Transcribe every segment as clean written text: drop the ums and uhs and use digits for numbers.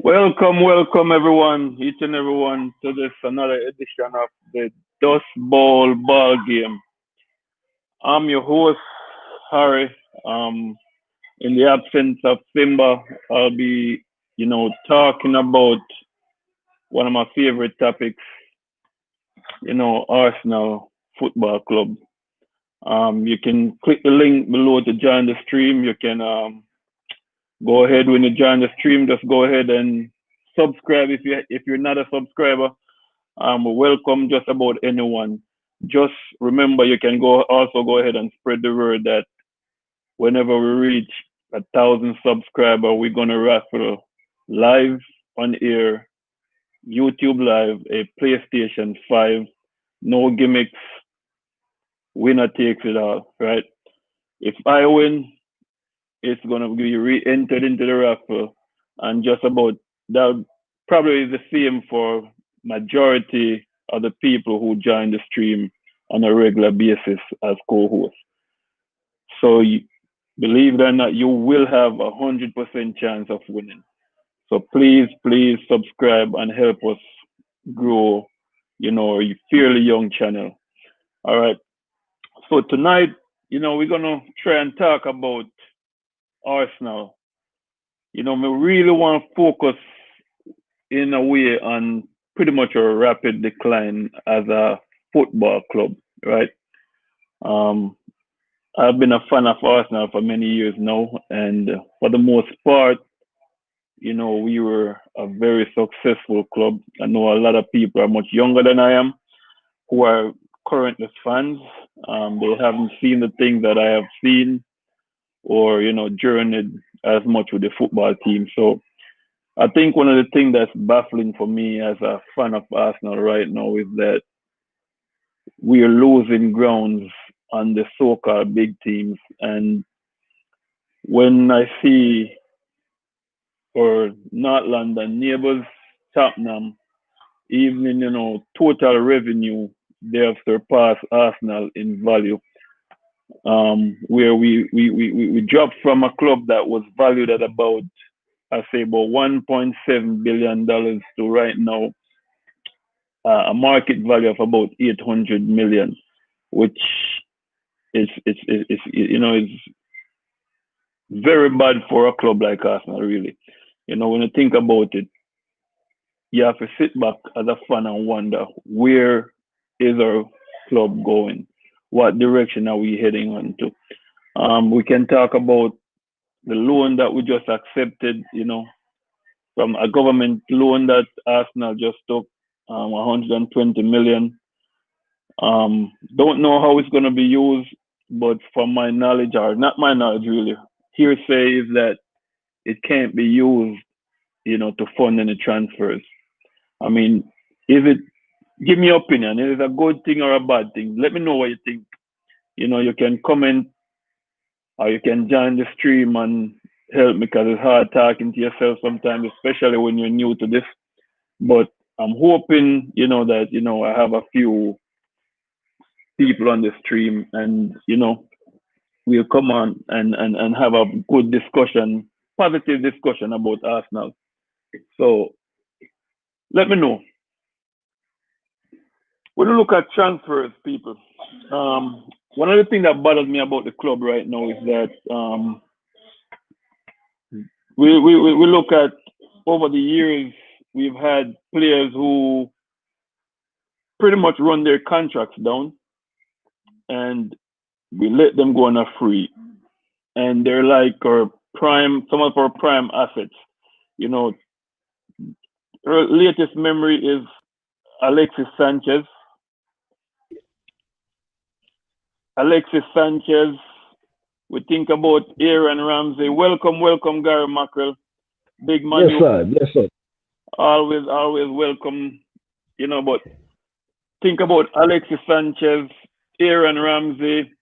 Welcome everyone, each and everyone, to this another edition of the Dust Bowl Ball Game. I'm your host, Harry. Um, in the absence of Simba, I'll be, talking about one of my favorite topics, Arsenal Football Club. You can click the link below to join the stream. You can go ahead when you join the stream. Just go ahead and subscribe if you're not a subscriber. Welcome just about anyone. Just remember, you can go ahead and spread the word that whenever we reach 1,000 subscriber, we're gonna raffle live on air, YouTube live, a PlayStation 5, no gimmicks, winner takes it all, right? If I win, it's gonna be re-entered into the raffle, and just about that probably is the same for majority of the people who join the stream on a regular basis as co-hosts. So believe it or not, you will have 100% chance of winning. So please subscribe and help us grow, a fairly young channel. All right. So tonight, we're gonna try and talk about Arsenal. We really want to focus in a way on pretty much a rapid decline as a football club, right? Um, I've been a fan of Arsenal for many years now, and for the most part, we were a very successful club. I know a lot of people are much younger than I am who are currently fans. They haven't seen the things that I have seen or, journeyed as much with the football team. So I think one of the things that's baffling for me as a fan of Arsenal right now is that we are losing grounds on the so-called big teams. And when I see for North London neighbours, Tottenham, even in total revenue, they have surpassed Arsenal in value. Where we dropped from a club that was valued at about I say about $1.7 billion to right now a market value of about 800 million, which is very bad for a club like Arsenal. Really, when you think about it, you have to sit back as a fan and wonder where is our club going, what direction are we heading on to. We can talk about the loan that we just accepted, from a government loan that Arsenal just took, 120 million. Don't know how it's going to be used, but from my knowledge, or not my knowledge really, hearsay is that it can't be used, to fund any transfers. I mean, is it? Give me your opinion. Is it a good thing or a bad thing? Let me know what you think. You can comment or you can join the stream and help me because it's hard talking to yourself sometimes, especially when you're new to this. But I'm hoping, that, I have a few people on the stream and, we'll come on and have a good discussion, positive discussion about Arsenal. So let me know. When you look at transfers, people, one of the things that bothers me about the club right now is that we look at over the years, we've had players who pretty much run their contracts down and we let them go on a free. And they're like some of our prime assets. You know, our latest memory is Alexis Sanchez. Alexis Sanchez. We think about Aaron Ramsey. Welcome, Gary Mackerel. Big man, Yes, you sir. Yes, sir. always welcome. But think about Alexis Sanchez, Aaron Ramsey.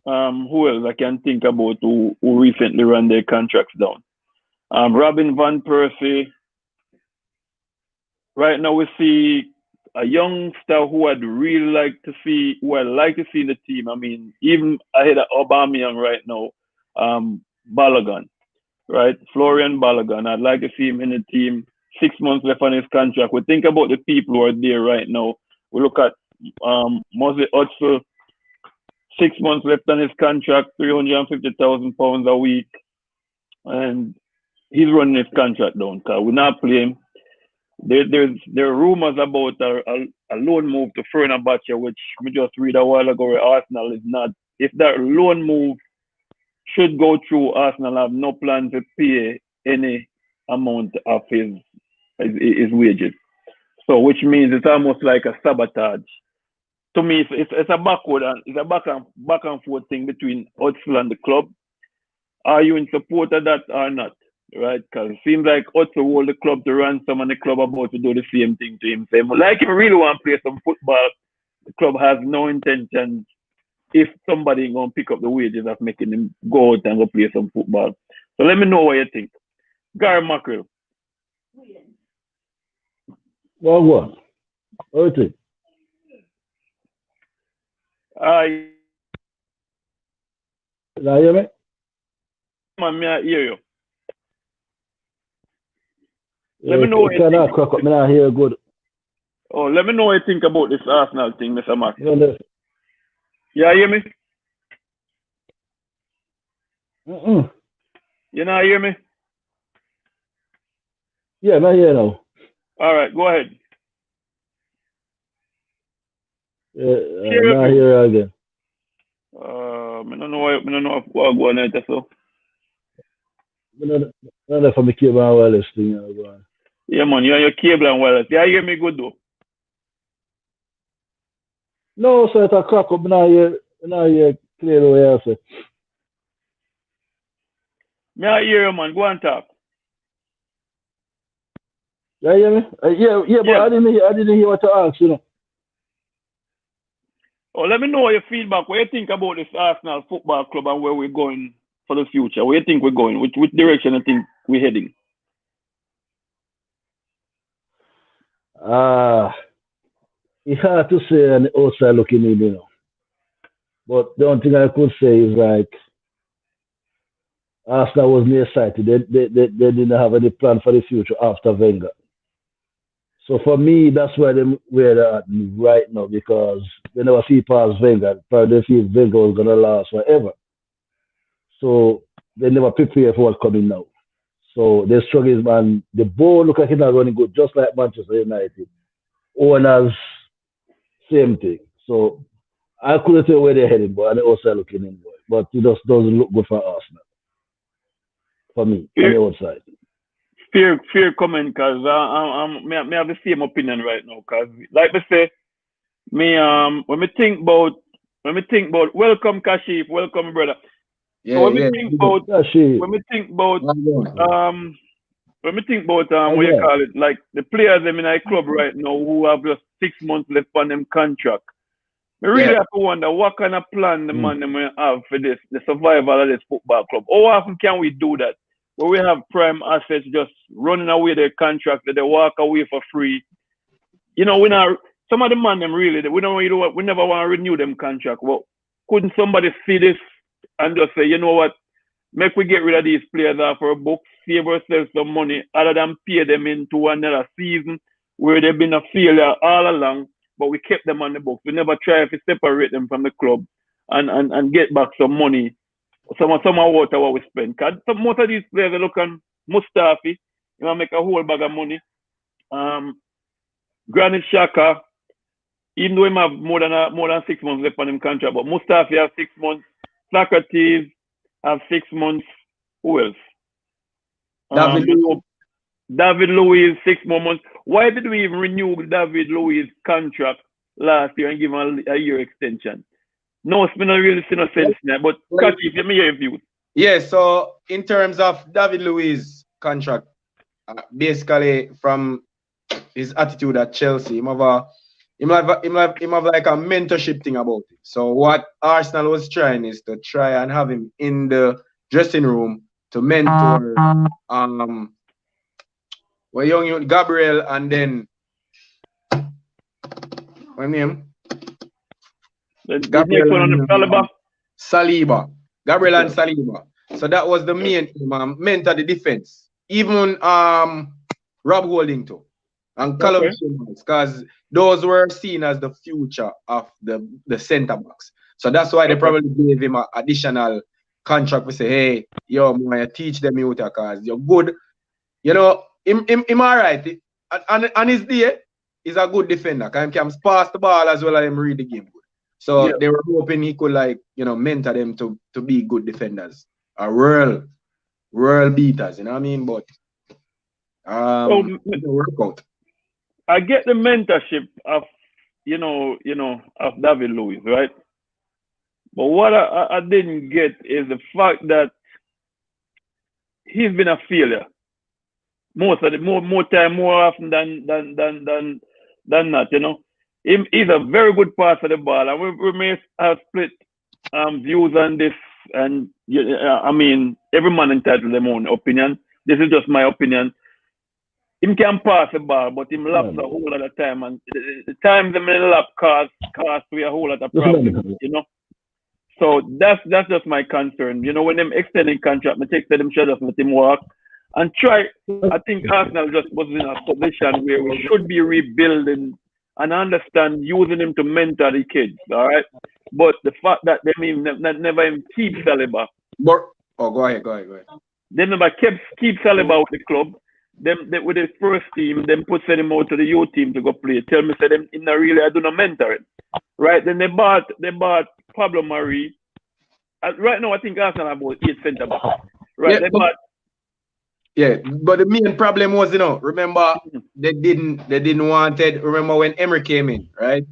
Who else I can think about who recently ran their contracts down? Robin Van Persie. Right now we see a youngster who I'd like to see in the team. I mean, even ahead of Aubameyang right now, Balogun, right? Florian Balogun. I'd like to see him in the team. 6 months left on his contract. We think about the people who are there right now. We look at Mosley Hudson, 6 months left on his contract, £350,000 a week, and he's running his contract down because we're not playing. There are rumors about a loan move to Fenerbahce, which we just read a while ago. Where Arsenal is not. If that loan move should go through, Arsenal have no plan to pay any amount of his wages. So, which means it's almost like a sabotage. To me, it's a back and forth thing between Özil and the club. Are you in support of that or not? Right? Because it seems like Otto hold the club to ransom and the club about to do the same thing to him. Same like if you really want to play some football, the club has no intention if somebody gonna pick up the wages of making him go out and go play some football. So let me know what you think. Gary Mackerel. Well, what? What do you think? Can you hear me? Man, me I hear you. Let me know what you think. Crack up. Me not hear good. Oh, let me know what you think about this Arsenal thing, Mr. Mac. You hear me? You not hear me? Yeah, I'm here now. All right, go ahead. I'm not here again. I don't know what going on there, so. Not for me cable and wireless thing. Yeah, man, you're on your cable and wireless. You hear me good though? No, so it's a crack up. Now you clear the way I say. Me I hear you, man. Go and talk. You hear me? Yeah, but I didn't hear what you asked, you know. Oh, let me know your feedback. What you think about this Arsenal Football Club and where we're going for the future? Where you think we're going? Which direction you think we're heading? It's hard to say on the outside looking in, you know. But the only thing I could say is like Arsenal was nearsighted. They didn't have any plan for the future after Wenger. So for me, that's where they're at right now because they never see past Wenger. Probably they feel Wenger was gonna last forever. So they never prepare for what's coming now. So they're struggling, man. The ball look like it's not running good, just like Manchester United. Owners, same thing. So I couldn't tell where they're heading, but I also looking in, but it just doesn't look good for Arsenal. For me, on the outside. Fair comment, because me have the same opinion right now. Because like I say, when we think about welcome Kashif, welcome brother. Yeah, so when we think about what you call it, like the players them in our club right now who have just 6 months left on them contract. We really have to wonder what kind of plan the man them will have for this, the survival of this football club. How often can we do that? Where we have prime assets just running away their contract that they walk away for free. You know, some of the man them really we never want to renew them contract. Well, couldn't somebody see this and just say, you know what, make we get rid of these players off our books, save ourselves some money, other than pay them into another season where they've been a failure all along, but we kept them on the books. We never try to separate them from the club and get back some money. Some water what we spend. Cause most of these players are looking Mustafi, you know, make a whole bag of money. Granit Xhaka, even though he have more than 6 months left on him contract, but Mustafi have 6 months. Socrates have 6 months. Who else? David Luiz 6 more months. Why did we even renew David Luiz's contract last year and give him a year extension? No, it's been a really no sense now, but Kashif, let me hear your views. Yeah, so in terms of David Luiz's contract, basically from his attitude at Chelsea, him have like a mentorship thing about it. So what Arsenal was trying is to try and have him in the dressing room to mentor young Gabriel and then what name? Gabriel and Saliba. Gabriel and Saliba. So that was the main mentor the defense. Even Rob Holding too, and Callum Chambers, because those were seen as the future of the centre backs. So that's why they probably gave him an additional contract. We say, hey, yo, man, teach them out because you're good. You know, him all right. And his day, he's a good defender. He can pass the ball as well as him read the game good. So they were hoping he could, like, you know, mentor them to be good defenders. World beaters, you know what I mean? But it work out. I get the mentorship of of David Luiz, right? But what I didn't get is the fact that he's been a failure more often than not. You know, he's a very good passer of the ball, and we may have split views on this. And I mean, every man entitled to their own opinion. This is just my opinion. Him can pass the ball, but him laps a whole lot of time, and the times him in lap cost we a whole lot of problems, you know. So that's just my concern. You know, when them extending contract, I take them should just let him walk and try. I think Arsenal just was in a position where we should be rebuilding and understand using him to mentor the kids, all right? But the fact that they never even keep Saliba. Go ahead. They never keep Saliba with the club. Them with his first team, then send him out to the youth team to go play. Tell me, say them in really I do not mentor him. Right? Then they bought Pablo Mari. Right now I think Arsenal have about 8 centre backs. Right? But the main problem was, you know, remember they didn't wanted. Remember when Emery came in, right?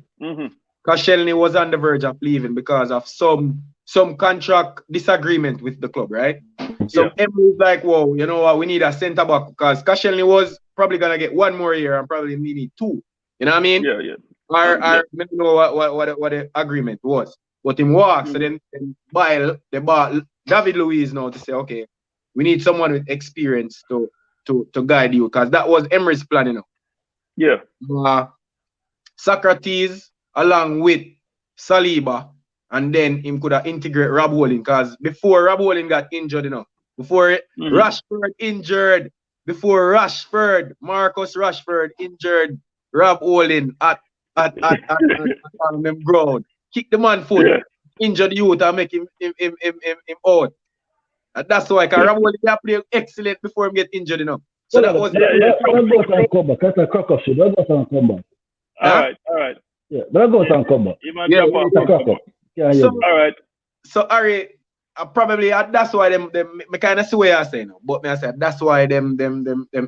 Koscielny was on the verge of leaving because of some contract disagreement with the club, right? So Emery was like, whoa, you know what, we need a centre back because Koscielny was probably gonna get 1 more year and probably need 2. You know what I mean? Yeah. I don't know what the agreement was. But him walk, so then they bought David Luiz now to say, okay, we need someone with experience to guide you, because that was Emery's plan, you know. Yeah. Socrates along with Saliba, and then him could have integrate Rob Holding, because before Rob Holding got injured, you know, before Rashford injured, before Marcus Rashford injured Rob Holding at them ground, kick the man foot, injured youth and make him out. And that's why Rob Holding played excellent before him get injured, you know. So that was All right. Yeah, but I'll go and come back. All right. So Ari, probably that's why them me kind of see what you're saying, but me I said that's why them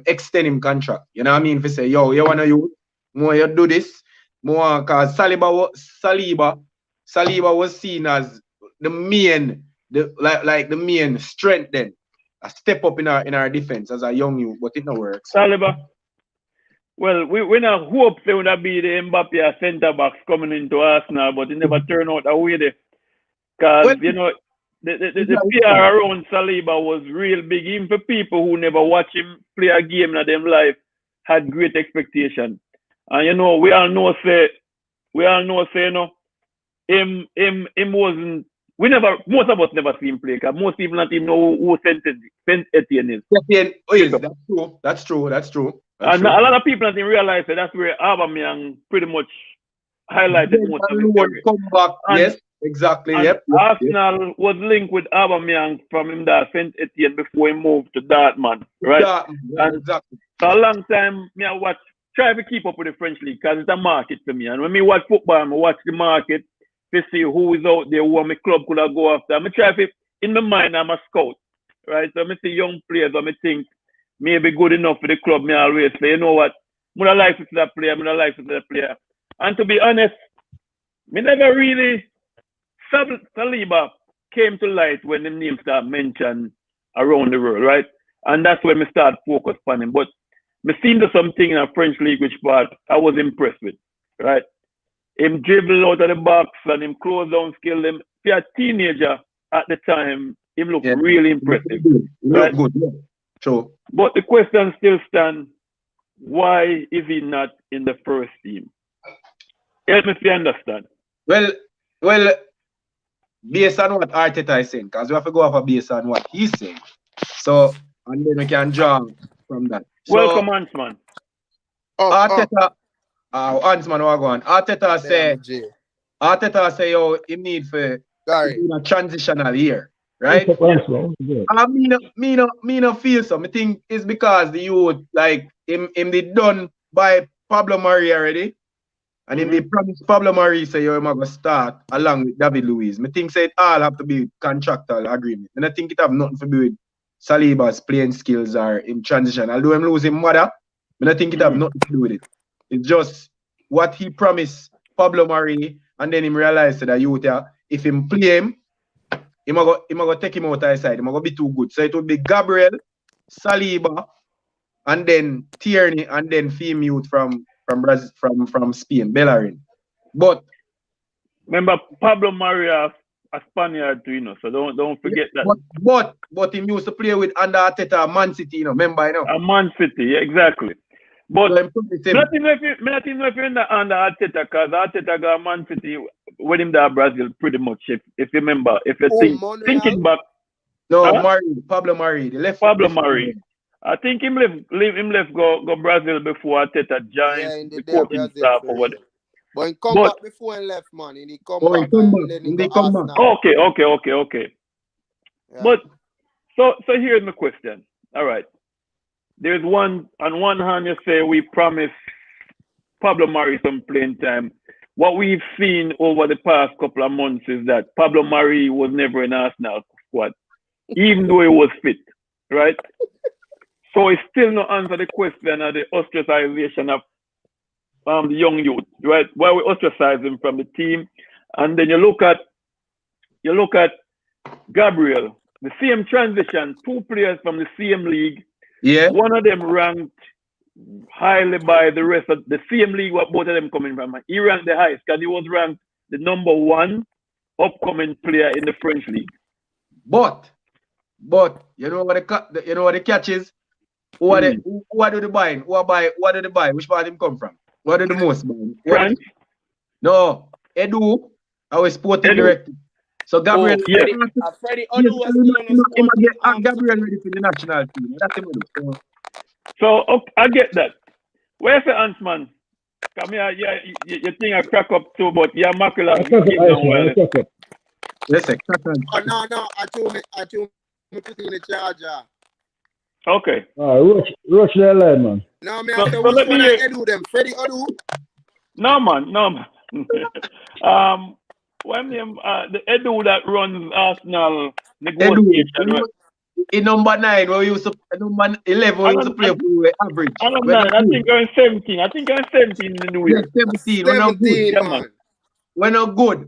extend him contract. You know what I mean? If you say, yo, you wanna more you do this, more because Saliba was seen as the main the main strength then. A step up in our defense as a young youth, but it no works. Saliba. Well, we not hope they would be the Mbappe centre backs coming into Arsenal, but it never turned out that way there. Because, you know, the PR around Saliba was real big. Even for people who never watch him play a game in their life, had great expectation. And, you know, we all know, you know, him wasn't, most of us never see him play, because most people not even know who Saint Etienne is. That's true. And a lot of people didn't realize that that's where Aubameyang pretty much highlighted most of his career. Yes, exactly. Arsenal was linked with Aubameyang from him that Saint Etienne before he moved to Dortmund, right? Exactly. For a long time, I try to keep up with the French league because it's a market for me. And when I watch football, I watch the market to see who is out there, who my club could have go after. I try to, in my mind, I'm a scout, right? So I see young players, I think maybe good enough for the club. Me always say, you know what, I'm gonna like that player. And to be honest, me never really Saliba came to light when the name started mentioned around the world, right? And that's when me start focus on him. But me seen to something in a French league which part I was impressed with, right? Him dribble out of the box and him close down skill. Him for a teenager at the time, him look really impressive. Right? Good. True. But the question still stands, why is he not in the first team? Help me if you understand. Well, based on what Arteta is saying, because we have to go off based on what he's saying. So, and then we can draw from that. Welcome, Huntsman. Arteta, Huntsman, what go on? Arteta say, yo, he need for a transitional year, right? Me no feel so. I think it's because the youth, like, him they done by Pablo Mari already. And him they promised Pablo Mari say, yo, I'm going to start along with David Luiz. I think say it all have to be contractual agreement. And I think it have nothing to do with Saliba's playing skills or in transition. Although I'm losing mother, but I think it have nothing to do with it. It's just what he promised Pablo Mari, and then him realized that youth, if him play him, he go take him out of his side. He go be too good. So it would be Gabriel, Saliba, and then Tierney, and then Fim youth from Spain, Bellerin. But remember Pablo Mari a Spaniard too, you know, so don't forget that. But him used to play with under Arteta Man City, you know, remember, you know. A Man City, yeah, exactly. But nothing if you're under Arteta, because Arteta got Man City with him there Brazil pretty much. If you remember, if you thinking back. No, Pablo Mari, the left. Pablo Mari. I think him left go Brazil before Arteta joined the coaching staff or whatever. But he come back before he left, man. He come back and then he come back. Okay. Yeah. But so here's my question. All right. There's on one hand you say we promise Pablo Mari some playing time. What we've seen over the past couple of months is that Pablo Mari was never in Arsenal squad, even though he was fit, right? So it's still not answer the question of the ostracization of the young youth, right? Why we ostracize him from the team, and then you look at Gabriel, the same transition, two players from the same league. Yeah. One of them ranked highly by the rest of the same league. What both of them coming from? He ranked the highest because he was ranked the #1 upcoming player in the French league. But you know what the catch is? Who do the buying? What do they buy? Which part him come from? What do the most buy? France? No, Edu, our sporting director. So Gabriel, Freddie Odu was Gabriel ready for the national team. That's him. So I get that. Where's the Huntsman? Come here, you think I crack up too, but yeah, Makula. Listen, no, I told me put in the charger. Okay. Rush the line, man. No, man, I said, which one I Edu them? Freddie Odu? No, man. When the Edu that runs Arsenal negotiation. In number 9, where we used to number 11, we used to play for average. I think I'm 17. I think I'm 17 in the new year. 17. We're not good. Man. We're not good.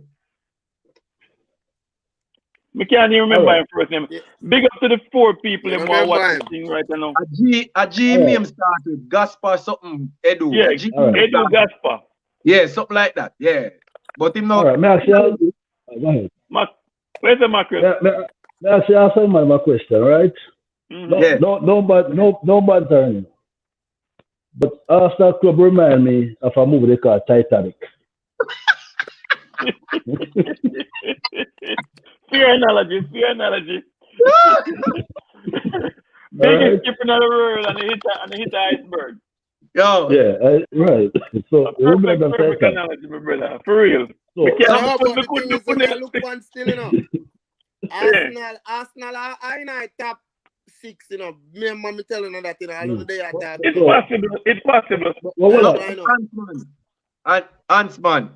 I can't even remember his first name. Big up to the 4 people in more watching right now. A G name started. Gaspar something. Edu. Yeah, Edu Gaspar. Yeah, something like that. Yeah. But him not. All right, go ahead. Where's the macro? May I answer my question, right? Mm-hmm. No bad turning. But Arsenal Club remind me of a movie they call Titanic. Fair analogy. Biggest skip in the world and they hit the iceberg. Yo. Yeah, right. So remember perfect analogy, my brother. For real. So, look one still, you know. Arsenal are in our top 6, you know. Me and mommy telling her that, you know, all of the day at that. It's possible. Huntsman,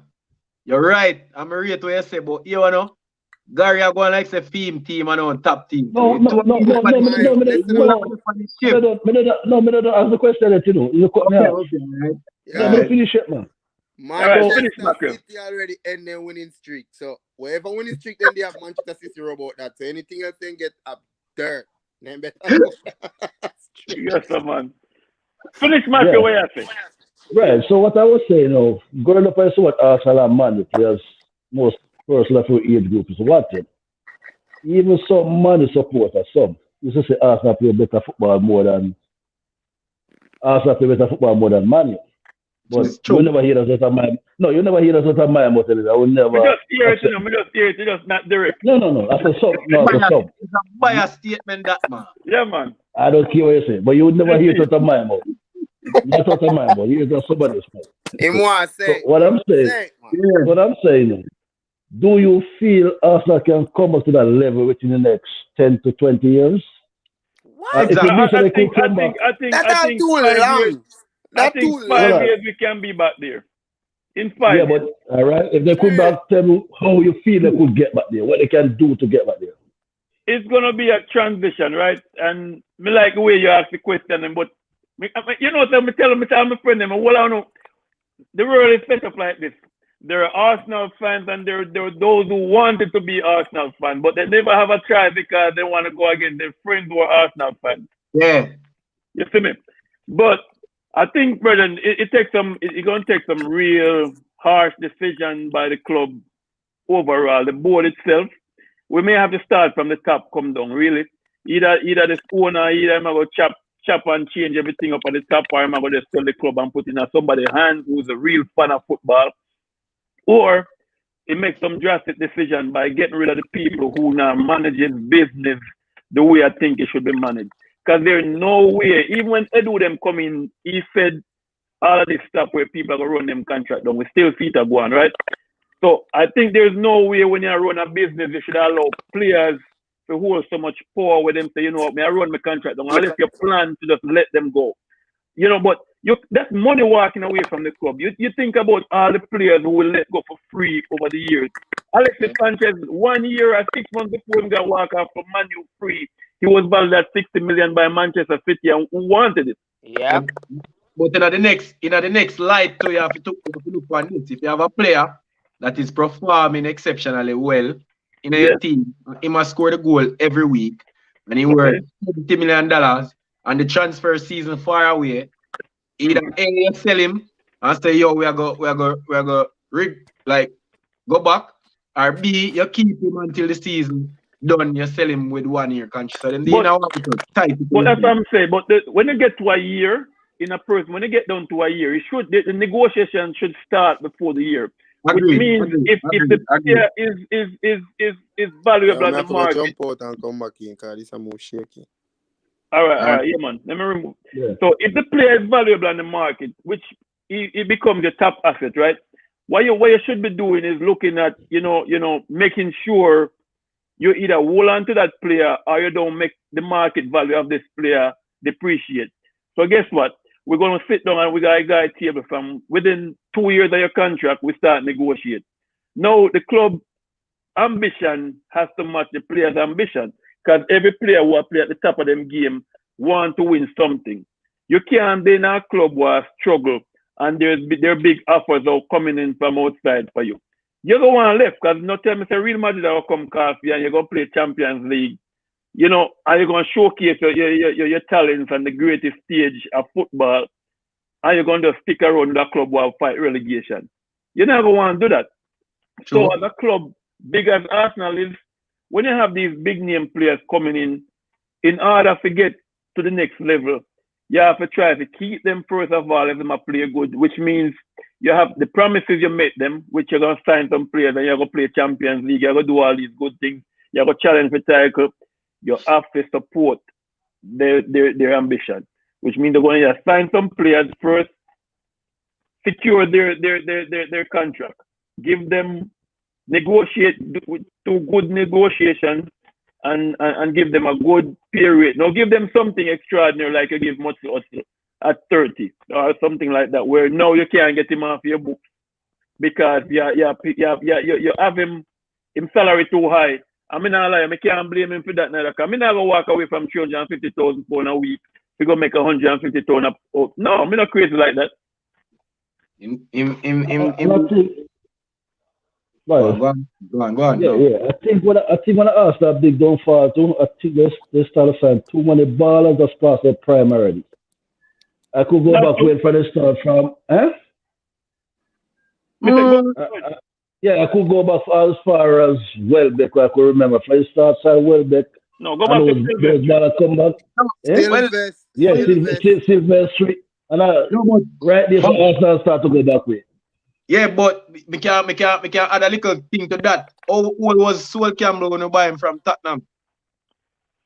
you're right. I'm ready to what you say, but you know, Gary are going like say team and on top team. No, I don't ask the question that you know. You cut me out. I'm going to finish it, man. Manchester City already end their winning streak. So whatever winning streak, then they have Manchester City about that. So anything else then get up dirt. Then better. Yes, man. Finish my way, I think. Right. So what I was saying, growing up, I saw what Arsenal and Man, the players most first level age group is watching. Even some Man supporters, some used to say Arsenal play better football more than Man. But you never hear us out of my. No, you never hear us out of my mouth. I will never. We just hear it, just not direct. No. I said some. No, I said some. It's a biased statement, that man. Yeah, man. I don't care what you say, but you would never hear it out of my mouth. Not out of my mouth. You hear it out of somebody's mouth. Him want So say. what I'm saying, Say, man. Yeah. what I'm saying is, do you feel Arsenal can come up to that level within the next 10 to 20 years? What? If Exactly. it means that they could come back, That's all too 5 years. long. I That's think too 5 long. years we can be back there. In 5 yeah, years. but all right, if they could back tell me how you feel they could get back there, what they can do to get back there. It's gonna be a transition, right? And me like the way you ask the question, but you know, me tell my friend them, well, I know the world is set up like this. There are Arsenal fans and there are those who wanted to be Arsenal fans, but they never have a try because they want to go against their friends who are Arsenal fans. Yeah. You see me? But I think, brethren, it's gonna take some real harsh decision by the club overall, the board itself. We may have to start from the top, come down, really. Either the owner, either I'm going to chop and change everything up at the top, or I'm going to just sell the club and put in somebody's hand who's a real fan of football. Or it makes some drastic decision by getting rid of the people who now managing business the way I think it should be managed. Because there's no way, even when Edu them come in, he said all of this stuff where people are going to run them contract down. We still see it go on, right? So I think there's no way when you run a business, you should allow players to hold so much power with them. Say, you know what, I run my contract down. Unless you plan to just let them go. You know, but that's money walking away from the club. You think about all the players who will let go for free over the years. Alexis Sanchez, 1 year or 6 months before him got walk off from Man U free, he was valued at 60 million by Manchester City and who wanted it. Yeah. But in the next light, too, you have to look on it. If you have a player that is performing exceptionally well in your team, he must score the goal every week, and he worth $70 million, and the transfer season far away. Either A, you sell him and say, yo, we are go go back, or B, you keep him until the season done, you sell him with 1 year contract. So then but that's what I'm saying. But when you get to a year in a person, when you get down to a year, the negotiation should start before the year. Which means if the player is valuable on the market. Jump out and come back in because this is more shaky. All right, yeah, man. Let me remove. Yeah. So if the player is valuable on the market, which it becomes your top asset, right? What you should be doing is looking at, making sure you either hold on to that player or you don't make the market value of this player depreciate. So guess what? We're going to sit down and we got a guy table from within 2 years of your contract, we start negotiate. Now, the club ambition has to match the player's ambition because every player who play at the top of them game want to win something. You can't be in a club where struggle and there are big offers out coming in from outside for you. You don't want to left because no tell me say Real Madrid will come call you and you're going to play Champions League. And you're going to showcase your talents on the greatest stage of football, and you're going to stick around that club while fight relegation. You never want to do that. Sure. So as a club, big as Arsenal is, when you have these big name players coming in order to get to the next level, you have to try to keep them first of all if they play good, which means you have the promises you make them, which you're going to sign some players and you're going to play Champions League, you're going to do all these good things, you're going to challenge for title. You have to support their ambition, which means they're going to sign some players first, secure their contract, give them do good negotiations, and give them a good period. Now give them something extraordinary like you give Mutsi Özil at 30 or something like that, where now you can't get him off your books because you have him salary too high. I'm not lying, I can't blame him for that neither. I'm not gonna walk away from £350,000 a week to go make £150,000. No, I'm not crazy like that. Go on. Yeah. I think when I ask that big don't fall too, I think they start to find too many ballers just past their prime already. I could go back when for the start from I could go back as far as Welbeck. I could remember for the start side Welbeck. No, go back to Sylvester. Come back. Sylvester. And right there, Arsenal start to go back with. Yeah, but we can add a little thing to that. How old was Sol Campbell when you buy him from Tottenham?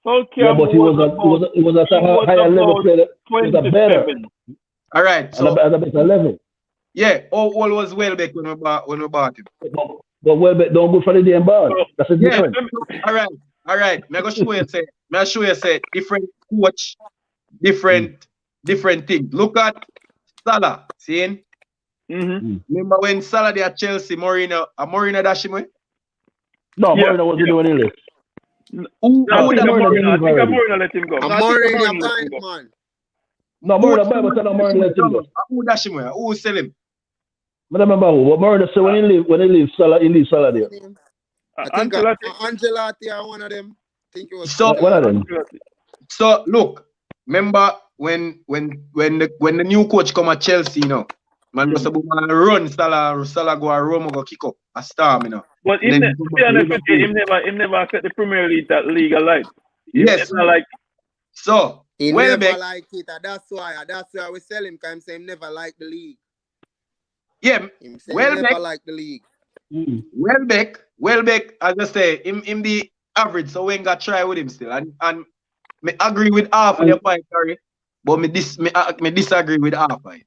Sol Yeah, Campbell but he was at a higher level player. He was a better. 27. All right. So At a better level. yeah, how old was Welbeck when we bought him? But Welbeck don't go for the damn ball. So, That's a Yeah. difference. All right. Me go show you say different coach, different thing. Look at Salah. Seeing? mm-hmm. Remember when Salah there at Chelsea, Mourinho dash him away? No, Yeah, Mourinho wasn't doing this. Who I think that Mourinho let him go. I'm I think Mourinho Mourinho let him blind, go. man. No, Mourinho, but Mourinho let him go. Who dash him away? Who sell him? I remember what Mourinho said when he leaves Salah, he leaves Salah there. I think Ancelotti. Ancelotti are one of them. I think it was So- One of them. So look, remember when the new coach come at Chelsea, you know, man was about to run Salah go and Roma go kick up a storm, you know. But Then to be honest with you, him never set the Premier League that league alight. Yes. Like So he Welbeck, never like it. And that's why we sell him. Cause him say him never like the league. yeah, Him say Welbeck- he never like the league. Welbeck, as I say, him the average, so we ain't got try with him still. And me agree with half of the point, sorry, but me disagree with half of it.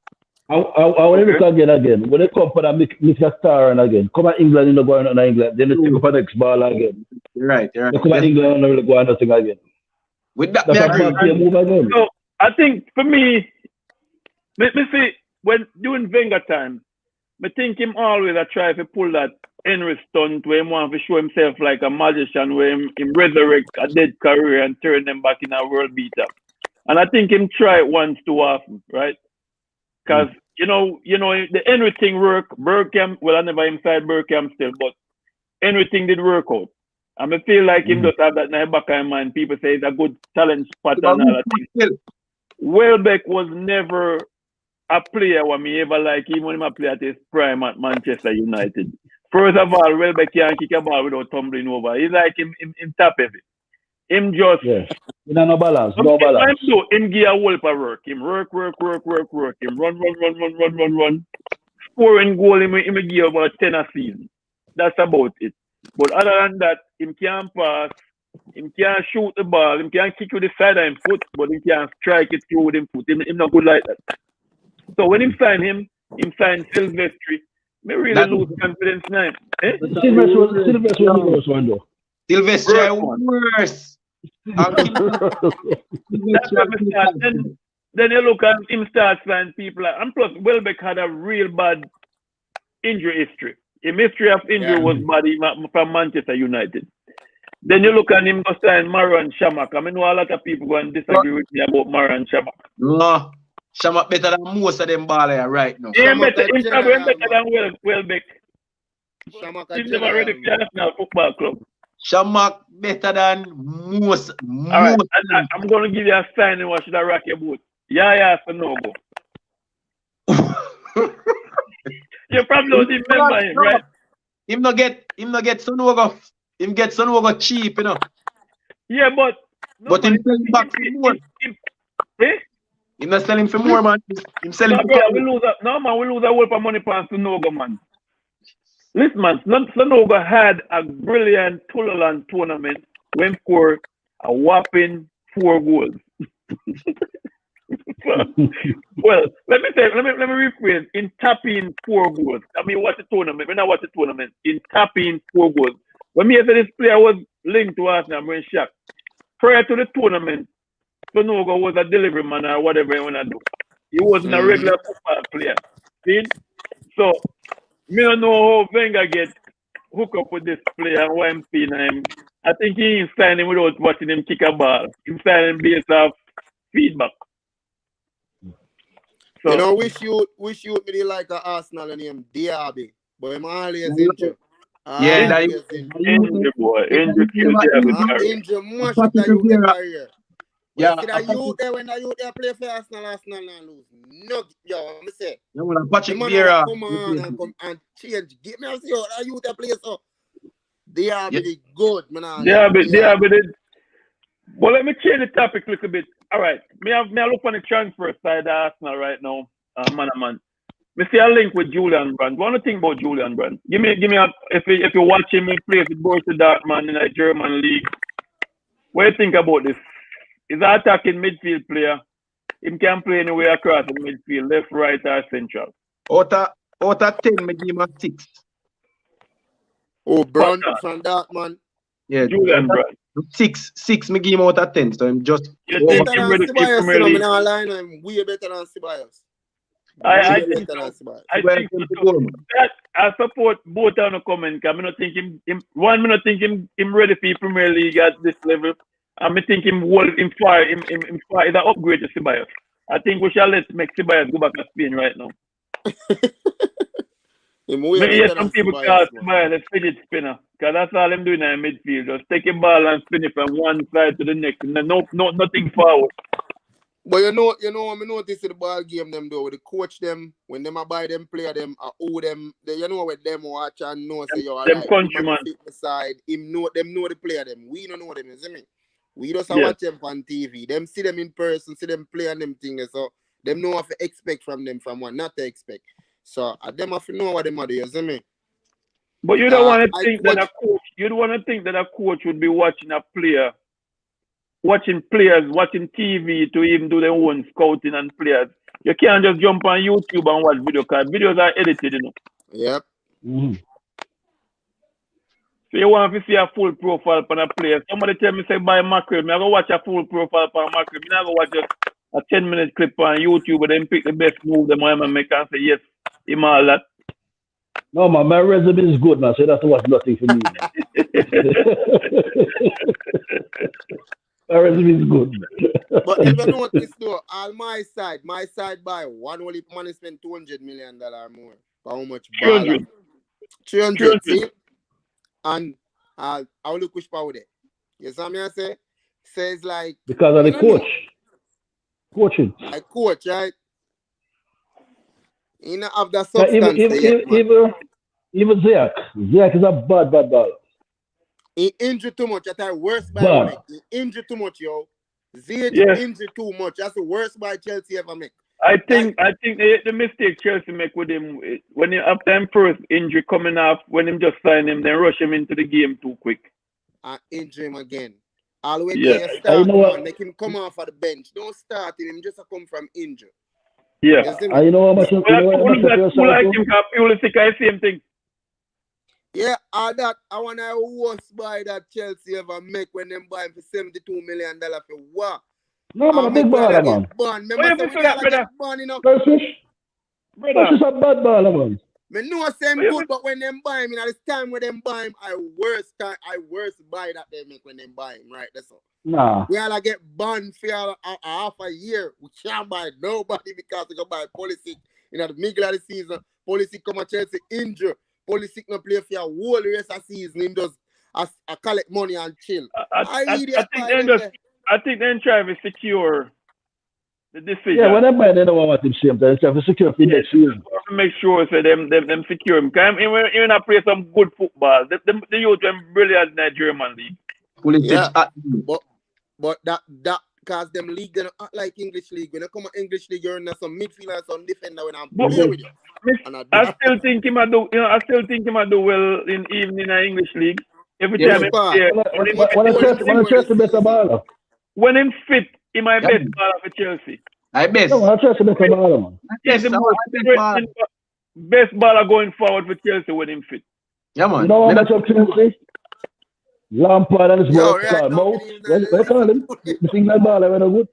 I want to look again. When they come for that Mr. Star and again, come at England, you know, going on England, then they take up the next ball again. You're right. They come at England and really go on nothing again. With that, That's me a agree. bad team move again. so, I think for me see when during Wenger time, me think him always try to pull that Henry stunt where him want to show himself like a magician, where him resurrect a dead career and turn them back in a world beater. And I think him try it once too often, right? Because you know the Henry thing work. Bergkamp, well, I never inside Bergkamp still, but Henry thing did work out. And I feel like him just have that in the back of mind. People say it's a good talent spot and all that thing. Still, Welbeck was never a player what me ever like, even when he played at his prime at Manchester United. First of all, Welbeck can't kick a ball without tumbling over. He's like him top heavy. Him just Yes. You know, no balance. No balance. him give a whole for work. Him work. Him run. Scoring goal, him give about 10 a season. That's about it. But other than that, him can't pass, him can't shoot the ball, him can't kick with the side of him foot, but he can't strike it through with him foot. Him not good like that. So when him sign Silvestri, me really lose confidence now. Eh? Silvestri was the worst one though. Silvestri worse. That's what me start. Then you look at him start signing people, and plus Welbeck had a real bad injury history. His history of injury was bad even from Manchester United. Then you look at him go sign Marouane Chamakh. I know a lot of people going to disagree with me about Marouane Chamakh. No, Chamakh better than most of them ballers right now. Him better than Welbeck. Chamakh He's never ready for the national football club. Chamakh better than most. All right, I'm going to give you a sign and what should I rock your boot. Yeah, for no go. You probably don't remember him, right? Him no get Sonogo. Him get Sonogo cheap, you know. Yeah, but him selling back for more. Him not selling for more, man. Him selling for more. We lose a whole of money for Sonogo, man. Listen, man, Sonogo had a brilliant Tulolan tournament when he scored a whopping 4 goals. Well, let me rephrase. In tapping 4 goals. I mean, watch the tournament. When I watch the tournament, in tapping 4 goals. When me say this player was linked to Arsenal, I'm shocked. Prior to the tournament, Sonogo was a delivery man or whatever you want to do. He wasn't a regular football player. See? So, me don't know how Wenger get hooked up with this player and why I'm seeing him. I think he ain't signing without watching him kick a ball. He's signing based off feedback. So, you know, wish you really like a Arsenal name Diaby, but I'm always injured. Yeah, that injury boy. Injury kill Diaby. Injury much of the youth career. Yeah, see the youth there when the youth there play for Arsenal now lose. No, yo, I'm say. Patrick the man Vieira. Come on and come and change. Give me a see how the youth there play so. Diaby good, man. Diaby did. Well, let me change the topic a little bit. All right, me look on the transfer side of Arsenal right now, man. Me see a link with Julian Brandt. What do you think about Julian Brandt? Give me a if you watch him, he plays with Borussia Dortmund in the German league. What do you think about this? He's an attacking midfield player. He can play anywhere across the midfield, left, right, or central. Out of 10, I give him a 6. Oh, Brown from Dartman. Yeah, Julian Brown. 6, I give him out of 10. So I'm just You over. think Better him than ready for Ceballos, Premier I'm League? not lying. I'm way better than Ceballos. I Way think better than so. Ceballos. I think so too. I support both on the comment. I not think him not think him ready for the Premier League at this level. I think him far is an upgrade to Ceballos. I think we shall let Ceballos go back to Spain right now. Maybe some people call Ceballos a fidget spinner, because that's all I'm doing in midfield. Just take a ball and spin it from one side to the next, and nothing forward. But you know, I notice in the ball game them though, with the coach them, when them buy them player them, who them, you know with them watch and know say yo, them countryman. Side, him know the player them. We don't know them, you see me? We just Yeah. watch them on TV. Them see them in person, see them play and them things. So them know what to expect from them from one, not to expect. So them have to know what them are doing, you see me? But you don't want to think that a coach. You don't want to think that a coach would be watching a player, watching players, watching TV to even do their own scouting and players. You can't just jump on YouTube and watch video, because videos are edited, you know. Yep. Mm-hmm. So you want to see a full profile on a player. Somebody tell me say buy Mackerel. I'm gonna watch a full profile on Mackerel. I'm not gonna watch just a 10-minute clip on YouTube and then pick the best move them I make and say yes, him all that. No man, my resume is good, man. So you don't have to watch nothing for me. My resume is good. But if you notice though, on my side buy one only money spend $200 million more. How much? 300. 300. See? And I will look which power there. You see what I say? Says like Because of the coach. Coaching. I coach, right? You know have that substance. Even Zach. Zach is a bad baller. He injured too much. That's the worst buy. He injured too much, yo. Zach injured too much. That's the worst buy Chelsea ever make. I think the mistake Chelsea make with him when he after him first injury coming off, when him just sign him, then rush him into the game too quick. And injure him again. Always start, man, make him come off of the bench. Don't start him just come from injury. Yeah. You know how much like him can purely sick the same thing. Yeah, I want to worst buy that Chelsea ever make when them buy him for $72 million for what? No, man, a big baller, man. Remember we get born, you know? That's just a bad baller, man. I know same good, but when them buy him, at this time when them buy him, I worst buy that they make when them buy him, right? That's all. Nah. We all get banned for half a year. We can't buy nobody because we go buy Pulisic in the middle of the season. Pulisic come at Chelsea injured. Pulisic no play for a whole rest of the season. Him just collect money and chill. I think they're trying to secure the decision. Yeah, when they buy, they don't want him same time. They're trying to secure for next season. Make sure so them secure him. Because even I play some good football. The youth are brilliant in the German league. Yeah, but that because them league they don't act like English league. When you come to English league, you're in some midfielder and some defender when I'm playing with you. I still think he might do. I still think he might do well even in an English league. Every time he play, when him fit, he might best baller for Chelsea. I best. No, I trust the best baller, man. Yes, the best baller going forward for Chelsea when him fit. Yeah, man. You know how much of Chelsea? Lampard and his boy Mount. What call him? You think that baller when good?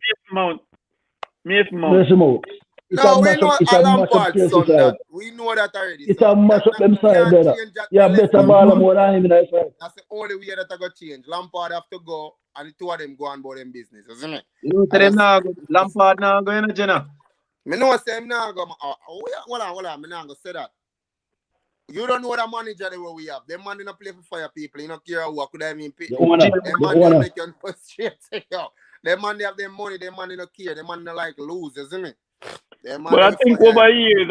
Mason Mount. No, we know Lampard's son that. We know that already. It's a match up them side, brother. Yeah, better baller more than him in that side. That's the only way that I got change. Lampard have to go and the two of them go on about them business, isn't it? You know them now, Lampard now going to Jenna. Me know say him now go. Hold on. Me now go say that. You don't know the manager the way we have. Them man don't play for fire people. You don't care who could have been picked. Them man don't make you straight. Them man they have their money. Them man don't care. Them man don't like lose, isn't it? But I think over years,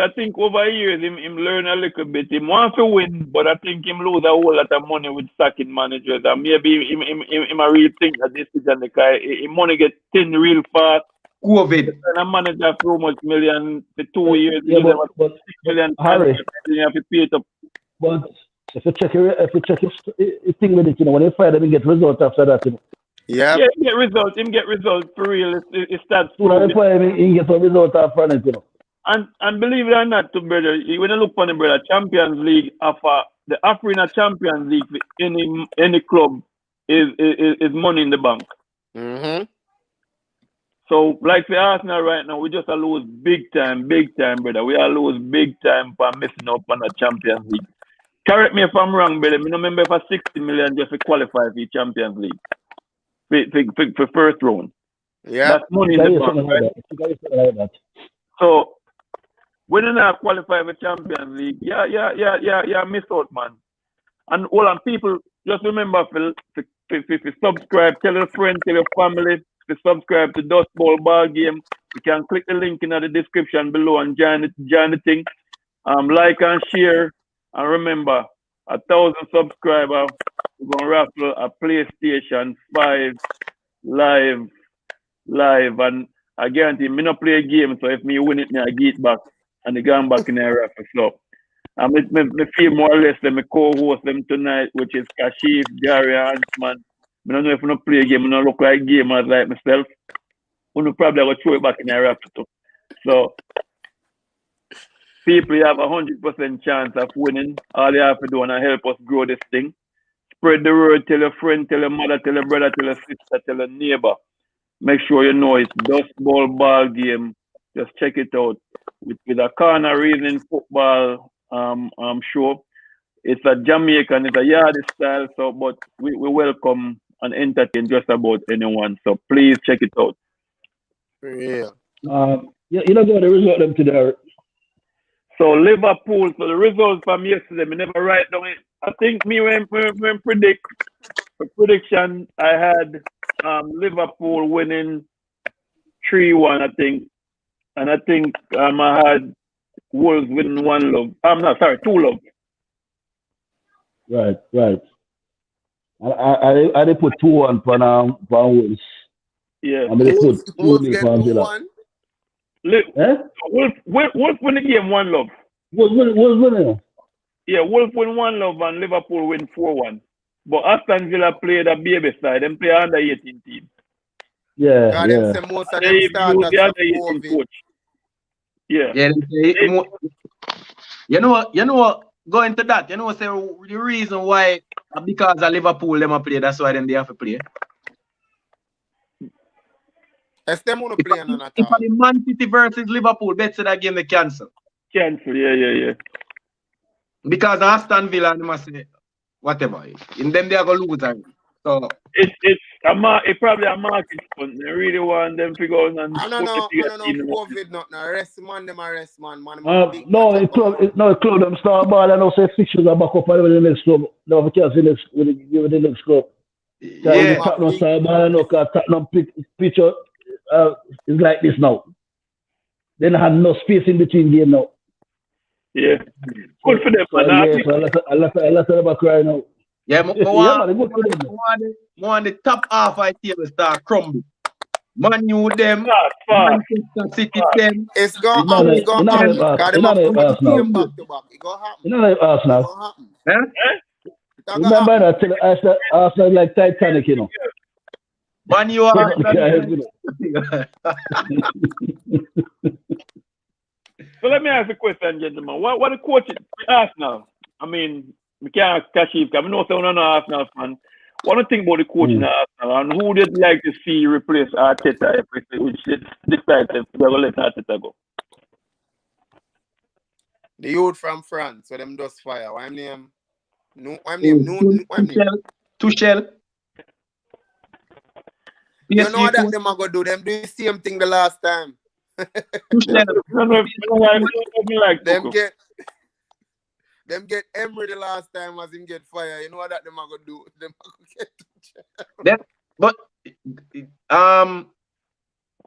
him learn a little bit. He wants to win, but I think him lose a whole lot of money with sacking managers. And maybe him a real thing that this is the guy. Him money get thin real fast. COVID. And a manager for almost million for 2 years. Yeah, but 6 million. Harry, you have to pay it up. But if you check your thing with it, you know, when they fire them, you get results after that. You know. Yeah. Yeah, he get results. Him get results for real. It's that So that's why he get some result out from it, you know. and believe it or not, to brother, when you look on the brother, Champions League offer the offering a Champions League for any club is money in the bank. Mm-hmm. So like for Arsenal right now, we just a lose big time, brother. We are lose big time for missing up on the Champions League. Correct me if I'm wrong, brother. I remember for 60 million just to qualify for the Champions League for first round. Yeah. That's money in the bank, right? So when you not qualify for Champions League, yeah, miss out, man. And all and people just remember to subscribe, tell your friends, tell your family to subscribe to Dust Bowl Ball Game. You can click the link in the description below and join the thing. Like and share. And remember, 1,000 subscribers, we're gonna raffle a PlayStation 5 live. And I guarantee me not play a game, so if me win it, me I get it back and they gone back in the raffle. So me feel more or less than me co-host them tonight, which is Kashif, Gary, and Huntsman. I don't know if I don't play a game, I don't look like gamers like myself. We probably will throw it back in the raffle too. So people have 100% chance of winning. All they have to do and help us grow this thing. Spread the word, tell your friend, tell your mother, tell your brother, tell your sister, tell your neighbor. Make sure you know it's Dust Bowl Ball Game. Just check it out. With a corner reasoning football show. It's a Jamaican, it's a Yardie style, so but we welcome and entertain just about anyone. So please check it out. Yeah. You know the result them today. So Liverpool, so the results from yesterday, we never write down it. I think me when prediction I had Liverpool winning 3-1, I think. And I think I had Wolves winning 1-0. I'm not sorry, 2-0. Right. I put 2-1 for Wolves. Yeah. I mean, they put Wolves get for 2-1. Wolves win the game 1-0. Wolves winning. Yeah, Wolves win 1-0 and Liverpool win 4-1. But Aston Villa played a baby side. Them play under 18 team. Yeah. Them say most of them starters have COVID. Coach. Yeah. You know, going to that, say the reason why, because of Liverpool them a play, that's why them they have to play. If them want to play on if the Man City versus Liverpool, bet that game they cancel. Yeah. Because Aston Villa, they must say, whatever. In them, they are going to lose. So it's probably a market stunt. They really want them to go and I don't know COVID nothing. Arrest man. No, it club them start ball and also fixtures are back up with the next club. No, because the next club. Yeah. Tottenham start ball and Tottenham picture is like this now. They don't have no space in between game now. Yeah. Good for them, man. A lot of them are crying now. Yeah, more on the top half I table start crumbling. Man U them, Manchester City them. It's going to happen. It's going to happen. Back to back. It's going to happen. You know like Arsenal. Remember that Arsenal like Titanic, you know. Man U are So let me ask a question, gentlemen. What the coach Arsenal? I mean, we can't catch it because we know someone on Arsenal fan. What do you think about the coach in Arsenal and who would like to see replace Arteta which decides to let Arteta go? The youth from France, so them just fire. What name? Tuchel. You know that them are going to do. Them do the same thing the last time. Them get Emery the last time as him get fire. You know what that them are gonna do? Them are gonna get but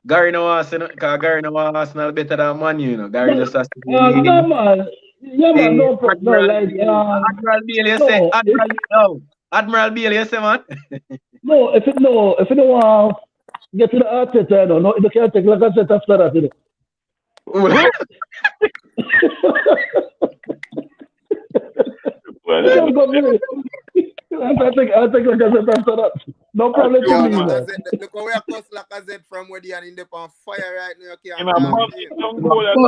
Gary no Arsenal better than Man U, you know. Gary just has to be no problem. Admiral Bailey, you say Admiral Bailey, you say, man. No, if you don't want get to the Arteta, no, you can't take like I said after that, you know. I'll take like I said after that. No problem to Yo, me, man. Lacazette, look how we are cost Lacazette from where they are in the on fire right now. You Him can't a talk bump to him. some goal and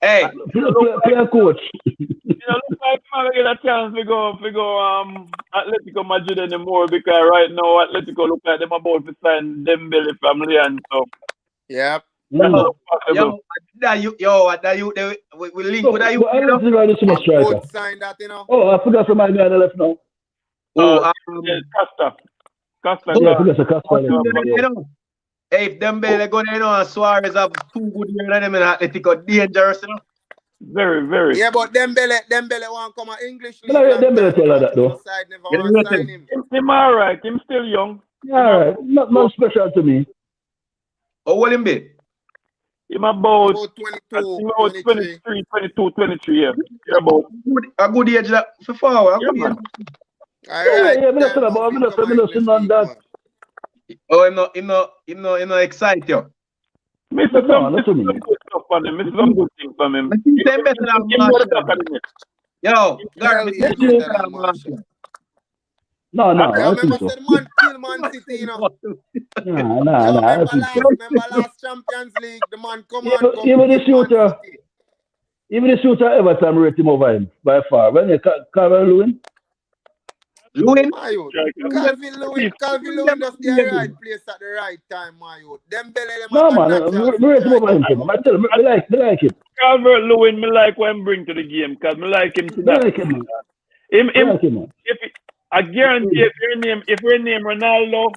Hey, Player coach. look like man get a chance to go Atletico Madrid anymore because right now Atletico look like them about to sign Dembele from Lyon, so Yep. that's Mm. not possible. we link So, with that you. but I don't think I listen to A striker. good sign that, you know. Oh, I forgot somebody on the left now. Yeah, Costa. Costa. Yeah, I forgot the Costa. You know, hey, if Dembele go there, you know, and Suarez have 2 good years in them in Atletico, dangerous, you know. Very, very. Yeah, but Dembele want come an English league. But I long Dembele time tell her that, ago. though. Side never Yeah, want to yeah. sign him. Him alright. Him still young. Yeah, all right. Not special to me. How old him be? Him about About 22, 23. 23, 22, 23, yeah. You're about. A good age that for forward. A good Yeah, age. All Yeah, right. yeah, I'm not time about, now I'm for not come an saying English none league, that. man. Oh, him no excite you. Mr. No, Some not to me. good stuff on him. Mr. Some good things from him. I think he's better than Him know the Marshall. academy. Yo, Gary, Hell me yeah, think better he's than better than Marshall. Marshall. No, I I think remember so. said man kill Man City, you know. Nah, Yo, I don't think so. remember last Champions League, the man come Yeah, on, but come even the beat Man shooter, City. even the shooter Everton rate him over him by far. When you Carl Lewin, Lewin? My youth. Striker. Calvin Lewin does the right place at the right time, my youth. Dembele, them no a man, natural we rate him over striker. him. I tell him, me like him. Calvert Lewin, me like what him bring to the game because me like him to Me that. like him, man. Him, Me like him, man. I guarantee if your name Ronaldo,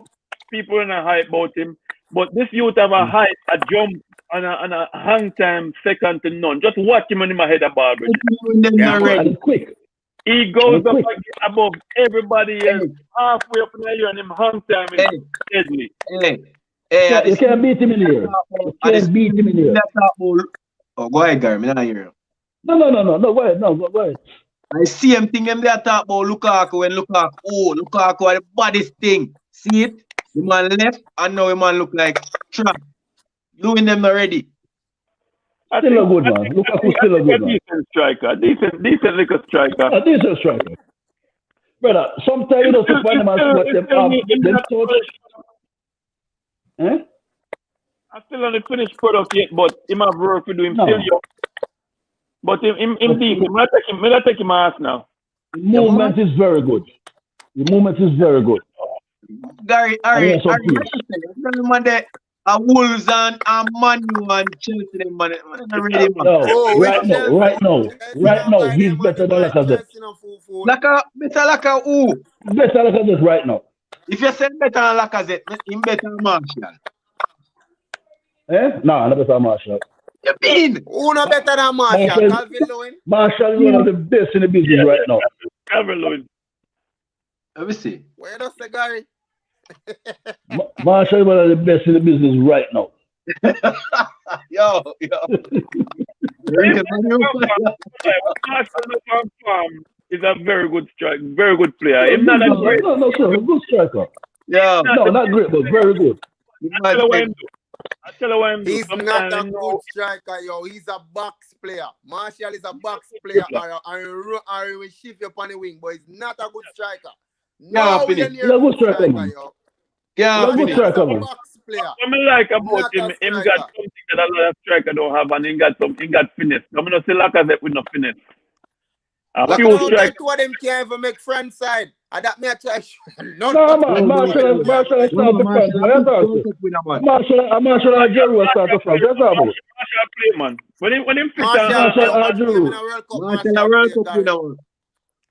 people are not hype about him. But this youth have a hype, a jump, and a hang time second to none. Just watch him when him ahead of ball, bro. Yeah, man. And quick. He goes And up quick. above everybody else, halfway up in the air, and him hang time is deadly. Hey, You can't beat him in here. You can't beat him in here. Oh, go ahead, Gary. Me not hear you. No, go ahead. I see him thing them there talk about Lukaku when Lukaku are the baddest thing. See it? The man left and now the man look like trap. Doing them already. Still a good man. Lukaku still a good man. Decent striker. Decent little striker. A decent striker. Brother, sometimes you don't find them and what them touch. Eh? I'm still on the finished product yet, but him have work to do him No. still young. But him decent. Me not take him ass now. The movement is very good. The movement is very good. Gary, And he has some Harry, Wolves and Man U and Chelsea, them man, ready, man. No, Oh, right which now, he's better than Lacazette. Laka who? Better Lacazette right now. If you say better than Lacazette, him better than Martial. Eh? No, not better than Marshall. You mean? Who no better than Marshall? Marshall. Calvin Lewin? Marshall is one of the best in the business right now. Calvert Lewin. Let me see. Where does the Gary? Marshall is one of the best in the business right now. Yo. Is a very good striker, very good player. He's not a great. No, sir, good striker. Yeah. No, not great, but very good. I tell you what him do. He's not a good striker, yo. He's a box player. Marshall is a box player, or will shift you upon the wing, but he's not a good striker. No, finish. He's a good striker, man. yo. Yeah, He's a good He's striker, a man. box player. What I like about Not him, a him striker. got something that a lot of striker don't have, and he got finesse. I'm not say Lacazette with no finesse. Like Few how strike. two of them can't even make front side. And that me a try. No, man, Marshall start the front. Marshall and Giroud start the front. That's all. Marshall play, man. When him fit Marshall and Giroud. Martial World Cup winner.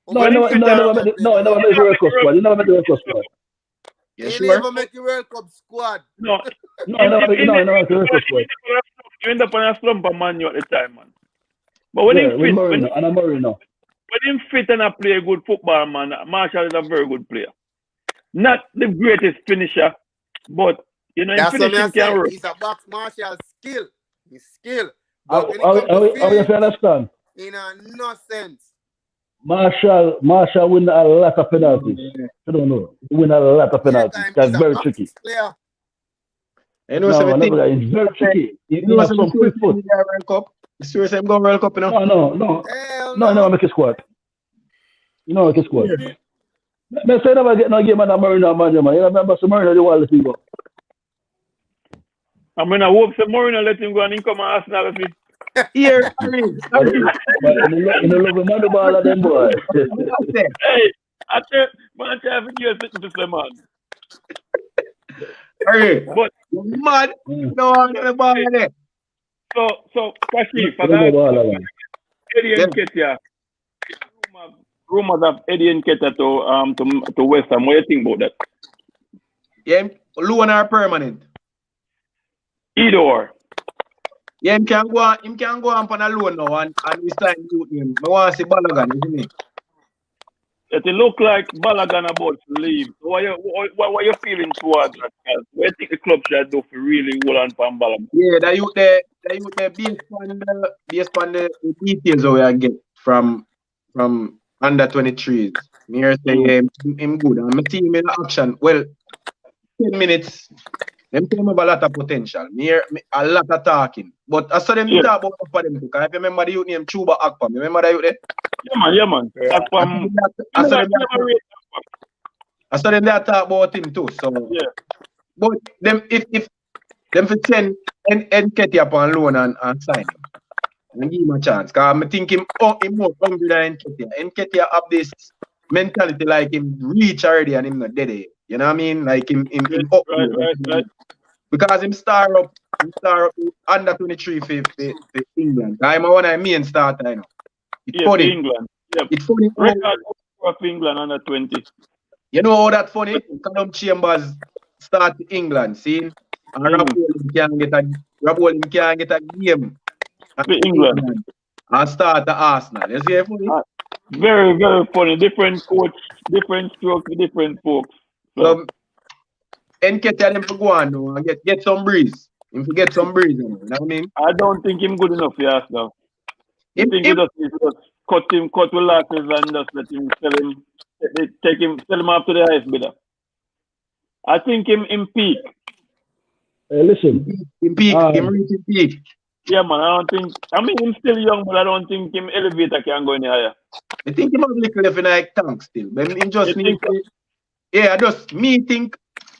No, he never made the World Cup squad. He never made the World Cup squad. You He sure? never make the World Cup squad. No. No, he never made the World Cup squad. You end up on a slump of Man U at the time, man. But when Yeah, him with fit, Mourinho, and I'm Mourinho. when him fit and I play good football, man, Marshall is a very good player. Not the greatest finisher, but you know, in That's what finishing I can say. work. He's a box Marshall skill. He's skill. How But when it comes you to field, understand? in a no sense. Marshall win a lot of penalties. I don't know. He win a lot of penalties. That's very tricky. Player. You know, No, something. it's very tricky. He You know, has some quick foot. World Cup. You serious? I'm going World Cup, you know? No. Hell No, he never make a squad. You know, make a squad. Me say never get no game on the Marina man, man. You remember some Marina the one let him go. I mean, I hope some Mourinho let him go and he come and Arsenal with me. Here, Harry. But in the love of man the ball of them boy. Hey, I tell man, I have to give it to the man. Harry, But you mad? No one the ball there. so Kashif, I don't know ball of man. Eddie Nketiah. Rumors of Eddie Nketiah to West Ham. What do you think about that? Yeah, loan or permanent. Either or. Yeah, him can go on for a loan now and we sign you him. I want to see Balogun, isn't it? It look like Balogun about to leave. So what you feeling towards that? What do you think the club should do for really hold on for Balogun? Yeah, the youth there based on the details we are get from under 23s. Me say him good. And my team in action. Well, 10 minutes. Them team have a lot of potential. A lot of talking. But I saw them talk about for them too. If you remember the youth named Chuba Akpam, you remember that youth there? Yeah man. Akpam. I saw them there talk about him too. So yeah. But them if them for send Nketiah upon loan and sign him. And give him a chance. Because I think him more hungry than Nketiah. Nketiah have this mentality like him reach already and him not dead yet. You know what I mean? Like him up. Right. Because him star up under 23 for England. I'm one of the main starter, you know. It's funny. England. Yep. It's funny. Record of England under 20. You know how that's funny? Callum Chambers start England, see? And Rob Holding can get a game for England and start the Arsenal. You see it funny? Very, very funny. Different coach, different strokes, different folks. So Nketiah them to go on now and get some breeze. Him to get some breeze, you know what I mean? I don't think him good enough for Arsenal. I think you just cut with losses and just let him sell him after the highest bidder. I think him peak. Hey, listen. Him reaching peak. Yeah man, he's still young, but I don't think him elevator can go any higher. I think him have little left in like tank still. But him just need to, think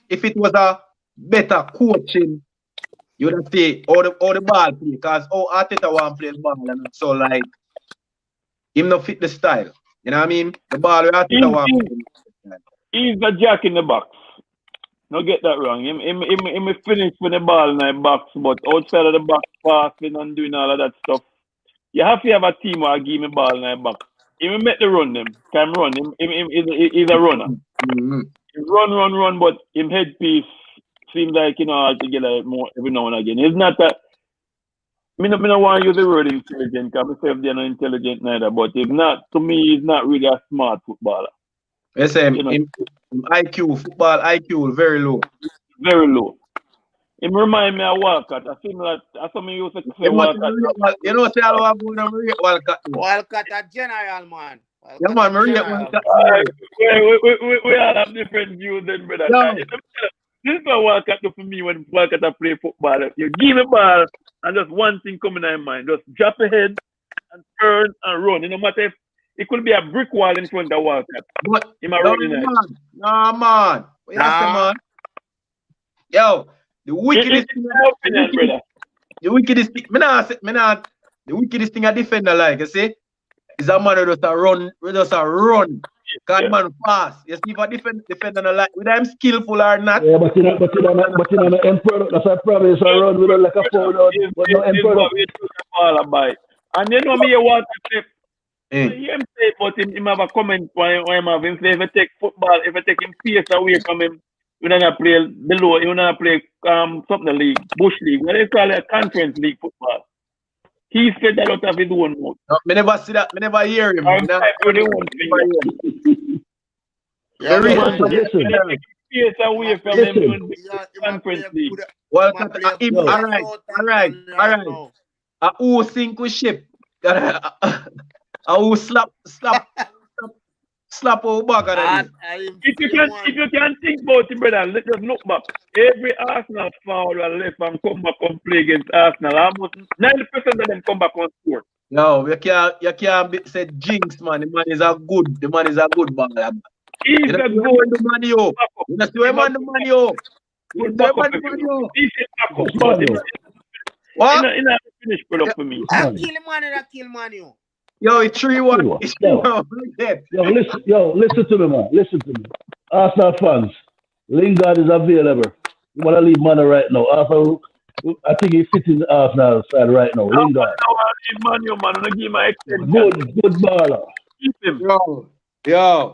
if it was a better coaching, you would have say all the ball play, because Arteta want to play the ball and so like him not fit the style. You know what I mean? The ball Arteta want to play. He's a jack in the box. Don't get that wrong. Him finish with the ball in the box, but outside of the box passing and doing all of that stuff. You have to have a team who give me ball in the box. He make the run them. Can run. He's a runner. Mm-hmm. He run, but him headpiece seems like altogether more every now and again. It's not that. I don't want to use the word intelligent because I say they're not intelligent neither. But if not, to me, he's not really a smart footballer. Yes, IQ, football IQ, very low. Very low. It remind me of Walcott. I think like something used to say Walcott. You know, say I am going to rate Walcott. Walcott a general, man. Yeah, man, Walcott. We all have different views then, brother. No. This is what Walcott do for me when Walcott play football. You give me ball and just one thing coming in your mind. Just drop ahead and turn and run. No matter if it could be a brick wall in front of Walcott. But No, man. Man. Yo, the wickedest thing, the wickedest thing a defender like, you see, is a man who just a run. Because man fast. You see if a defender not like, whether I'm skillful or not. Yeah, but in the end product, that's a problem. It's a run with like a forward, but no end product. And you know me, Walcott say, him say, but him have a comment when him have him say, if I take football, if I take him pace away from him, you don't play below, you don't play something league, bush league, what they call it, a conference league football. He said that out of his own mouth. No, me never see that, me never hear him. I'm pace away from him conference league. Well, alright. Who sink with ship? Who slap over back at If you can think about it, brother, let's just look back. Every Arsenal foul and left and come back and play against Arsenal. Almost 90% of them come back and score. No, you can't say jinx, man. The man is a good baller. He's You a know, good the money, yo. backup. You know, see him on the money, yo. You Good know, him backup. on the money, yo. Decent backup. Who's But Manu? What? in a finished product for me. I kill money. Yo, it's 3-1. It's 3-1. Listen to me, man. Listen to me. Arsenal fans, Lingard is available. You want to leave Manu right now. Arsenal, I think he fits in the Arsenal side right now. Lingard. Man, I give my extension. Good baller. Keep him. Yo.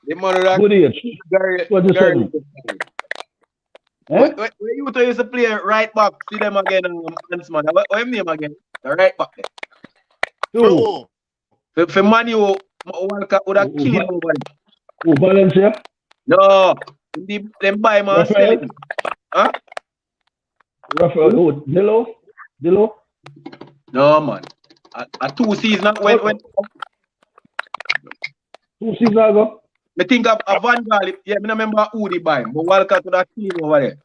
The money that Good age. very, What you very saying? good. Eh? When you two used to play right back, see them again, Huntsman. What his name again? The right back. Who? For Manu, Walcott would have killed him over there. Who, Valencia? No. Them buy him and sell him. Huh? Rafael, who? Dilo? No, man. A 2 seasons when 2 seasons ago? I think of Van Gaal, yeah, I don't remember who they buy him, but Walcott would have killed him over there.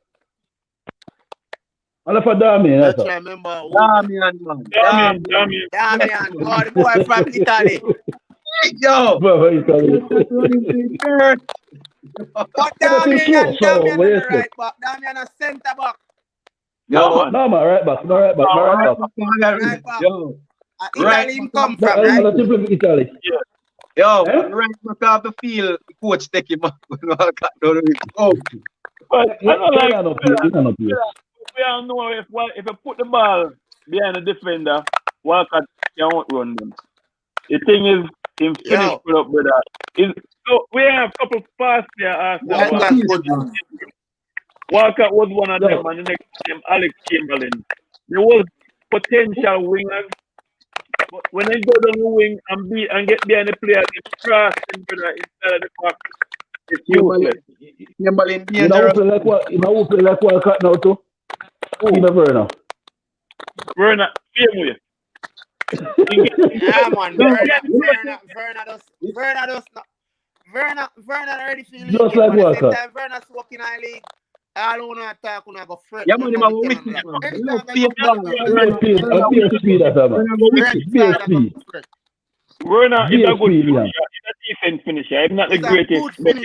And for Damian, That's that's what I remember. Damian, man. Damian, oh, the boy from Italy. Yo! Brother, But But he's Damian slow, so on what the you say? right back. Damian a centre back. Yo! No, man, right back. Right back. Yo! Italy him come No, from, I'm right? not from Italy. Yo! Eh? Right back off the field, the coach take him up when Walcott don't do it. Oh! But I don't like. We We all know if you put the ball behind the defender, Walcott can't run them. The thing is, him finish put up with that. So we have a couple pass there. Walcott was one of them, and the next name Alex Chamberlain. There was potential wingers, but when they go down the wing and get behind the player, they cross them inside of the box. It's useless. Chamberlain You know who play like Walcott now too? Timo Werner. Werner, same way. Yeah, man. Werner already feel league. Just like Walcott. Werner's walking in the league. I don't want to talk when I go fret. Yeah, man, I'm with you. Speed at man. Speed. Werner is a good finisher. He's a decent finisher. He's not the greatest, but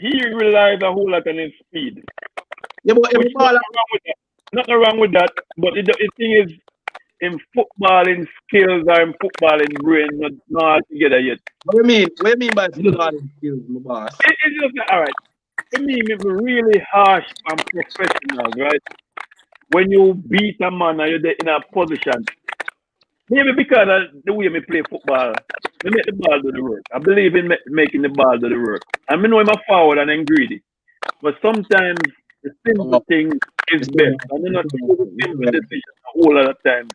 he relies a whole lot on his speed. Yeah, but nothing wrong with that. But the thing is, in footballing skills or in footballing brain, not together yet. What do you mean by footballing skills, my boss? It's just all right. To me, it's really harsh and professional, right? When you beat a man and you're in a position, maybe because of the way I play football, I make the ball do the work. I believe in making the ball do the work. And I know I'm a forward and I'm greedy. But sometimes the simple thing is best. And they're not doing the simple decision a whole lot of times.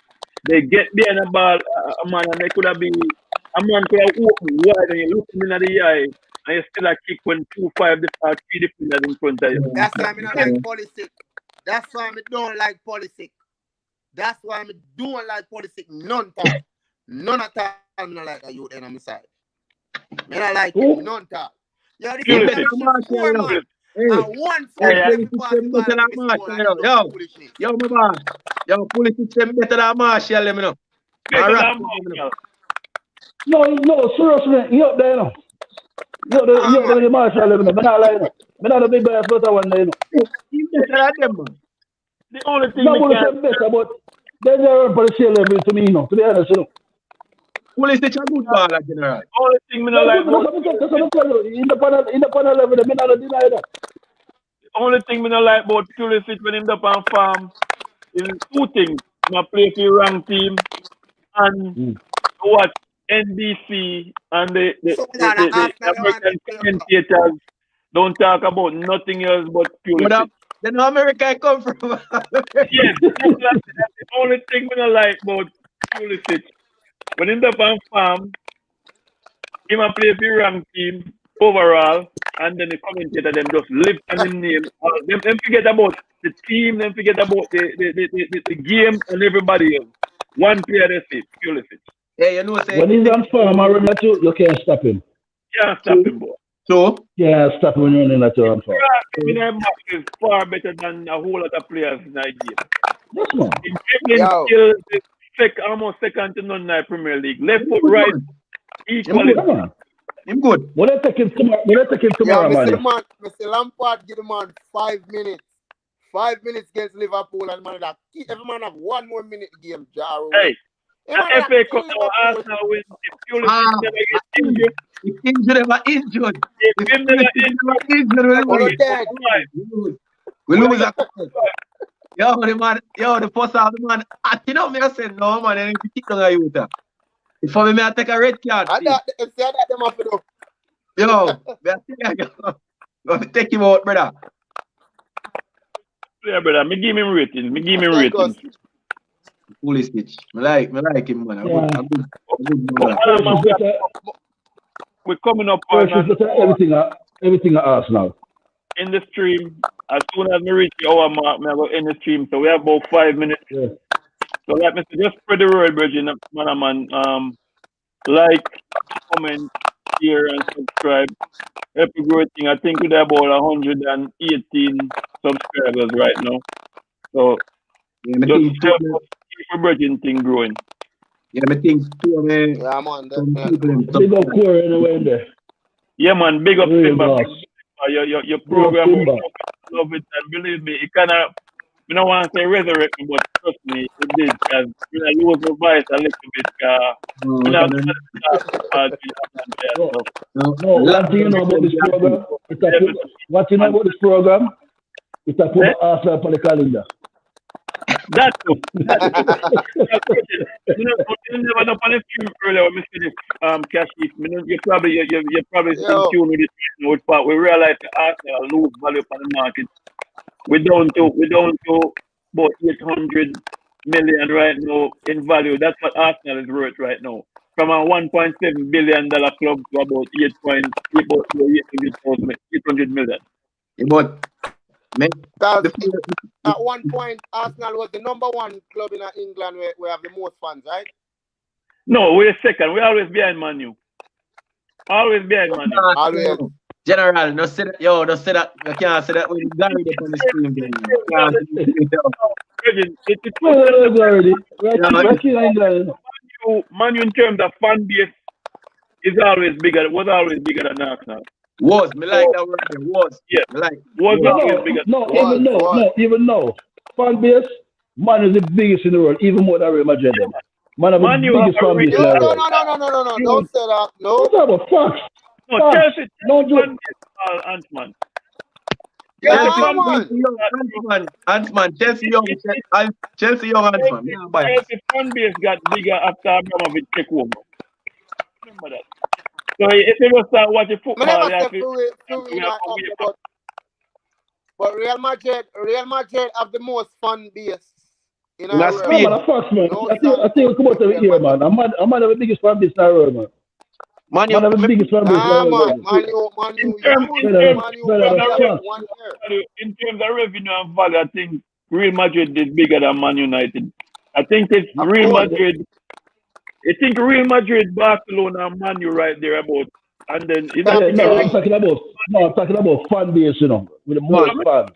They get behind a ball, a man, and they could have been, a man could have opened wide and you look him in the eye and you still a kick when 2-5 or 3 defenders in front of you. That's why I don't like politics. That's why I don't like politics. That's why I don't like politics. None time. None of time I don't like a youth on my side. I don't like it. None time. Yeah, this is 4 man. And 1 4 Yo, my boss. Yo, police system better than Marshall, you know. No, seriously, you up there, you know. You up there, the Marshall, you know. I'm not lying. I'm not a big guy for that one, you know. You better than them, man. The only thing no, but better, but they're for the same level to me, you know, to be honest, you know. Police is a good baller, general. Only thing I don't like that's what I'm telling you. In the panel level, I'm not deny that. The only thing I don't like about Pulisic when he's up on farm is 2 things. I play for the wrong team and watch NBC and the American commentators don't talk about nothing else but Pulisic. Then America come from. Yes, that's the only thing I don't like about Pulisic. When he's up on farm, he might play for the wrong team overall, and then the commentator them just lift on his name. Them forget about the team, them forget about the game and everybody else. One player they say, Pulisic. Yeah, you know, say when he's on farm, I remember you can't stop him. Yeah, stop him, boy. So? Yeah, stop him when you're running at your own farm. Match is far better than a whole lot of players in that game. Yes, man. In dribbling skills, almost second to none in the Premier League. Left foot, right, Equally. Come on. Him good. When I take him tomorrow, Yeah, man. Mr. Lampard give the man 5 minutes. 5 minutes against Liverpool, and man that every man have 1 more minute game. Jaro. Hey, Hey, man, the FA Cup kill now, Liverpool. Arsenal win. If Pulisic never gets injured, If injured, never injured. if If him never injured, Hold we on, Dad. lose. We lose a couple. Yo, the man, the first half, the man, you know me, I said, no, man, I need to kick down a youth. If I take a red card, I thought that them have to do. yo, let me take him out, brother. yeah, brother, me give him ratings. Fully stitch. I like him, man. Yeah. A good man. We're coming up on Everything at Arsenal. in the stream. As soon as we reach the hour mark, we go in the stream. So we have about 5 minutes. Yeah. So like me say, just spread the word, Virgin, man. Like, comment, share, and subscribe. Help the growth thing. I think we're about 118 subscribers right now. So just help us keep the Virgin thing growing. Yeah, I think too, man. Yeah, man. Big up Corey anyway in there. Yeah, man. Big up Real Simba. boss. Your program, Simba. love it, and believe me, it kind of. I don't want to say resurrect me, but trust me, it did. Because you was my voice a little bit. One thing you know about this program, what you know about this program, it's a put Arsenal on the calendar. That's too. You never know on the stream earlier when we see this cash sheet. You're probably in tune with it. But we realize that Arsenal lose value on the market. We're down to about 800 million right now in value. That's what Arsenal is worth right now. From a $1.7 billion club to about 800 million. But at one point, Arsenal was the number 1 club in England where we have the most fans, right? No, we're second. We're always behind Man U. Always behind Man U. Always. General, no say that. Yo, no say that. You can't say that when you got it on the stream. Man U in terms of fan base was always bigger than Arsenal. Me like that word. Was. Yeah. Me like. Always bigger. Even no. Fan base, Man is the biggest in the world, even more than Real Madrid. Man have the biggest fan base in the world. No. Don't say that. No. What's up with facts? No, Chelsea. No joke. Ant-Man. Ant-Man. Chelsea young Ant-Man. Chelsea fan base got bigger after Abramovich took over. Remember that. So if you just start watching football, but Real Madrid have the most fan base in our That's world. Spain. I think we come out every year, man. I'm man have the biggest fan base in the world, man. Man have the biggest fan base in the world. In terms of revenue and value, I think Real Madrid is bigger than Man United. I think it's Real Madrid. I think Real Madrid, Barcelona, and Man U right there about. And then I'm talking about fan base, with the most fans.